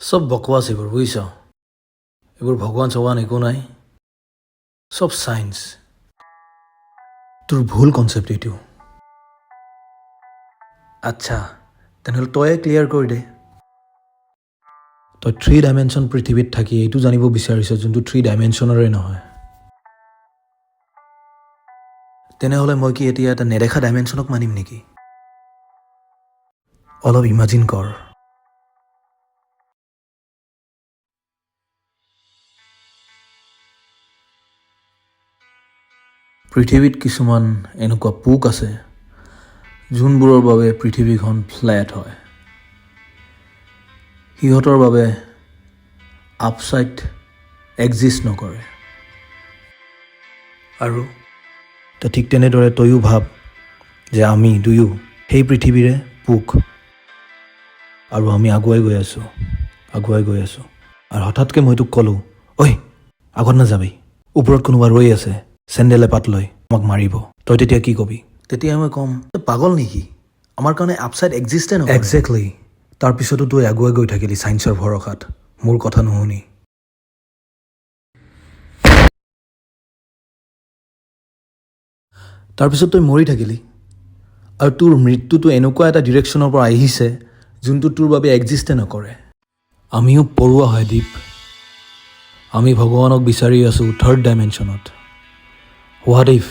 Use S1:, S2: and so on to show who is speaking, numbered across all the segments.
S1: চব বকৱাচ এইবোৰ বুজিছ এইবোৰ ভগৱান চগৱান একো নাই চব চাইন্স তোৰ ভুল কনচেপ্ট এইটো আচ্ছা তেনেহ'লে তয়ে ক্লিয়াৰ কৰি দে তই 3 ডাইমেনশ্যন পৃথিৱীত থাকি এইটো জানিব বিচাৰিছ যোনটো 3 ডাইমেনশ্যনৰে নহয় তেনেহ'লে মই কি এতিয়া এটা নেদেখা ডাইমেনশ্যনক মানিম নেকি অলপ ইমাজিন কৰ পৃথিৱীত কিছুমান এনেকুৱা পোক আছে যোনবোৰৰ বাবে পৃথিৱীখন ফ্লেট হয় সিহঁতৰ বাবে আপছাইড এক্সিষ্ট নকৰে আৰু ঠিক তেনেদৰে তয়ো ভাব যে আমি দুয়ো সেই পৃথিৱীৰে পোক আৰু আমি আগুৱাই গৈ আছোঁ আৰু হঠাৎকৈ মই তোক ক'লোঁ ঐ আগত নাযাবি ওপৰত কোনোবা ৰৈ আছে চেণ্ডেল এপাত লৈ আমাক মাৰিব তই তেতিয়া কি কবি তেতিয়া মই ক'ম পাগল নেকি আমাৰ কাৰণে আপছাইড এক্সিষ্টে নহয় একজেক্টলি তাৰপিছতো তই আগুৱাই গৈ থাকিলি ছায়েন্সৰ ভৰসাত মোৰ কথা নুশুনি তাৰপিছত তই মৰি থাকিলি আৰু তোৰ মৃত্যুটো এনেকুৱা এটা ডিৰেকশ্যনৰ পৰা আহিছে যোনটো তোৰ বাবে এক্সিষ্টে নকৰে আমিও পৰুৱা হয় দীপ আমি ভগৱানক বিচাৰি আছোঁ 3rd ডাইমেনশ্যনত হোৱাট ইফ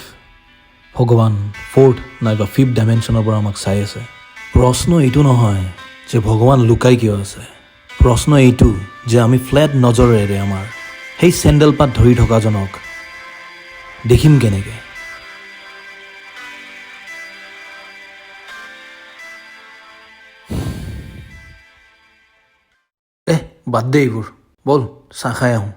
S1: ভগৱান 4th নাইবা 5th ডাইমেনশ্যনৰ পৰা আমাক চাই আছে প্ৰশ্ন এইটো নহয় যে ভগৱান লুকাই কিয় আছে প্ৰশ্ন এইটো যে আমি ফ্লেট নজৰেৰে আমাৰ সেই চেণ্ডেল পাত ধৰি থকাজনক দেখিম কেনেকৈ বাদ দে এইবোৰ ব'ল চাহ খাই আহোঁ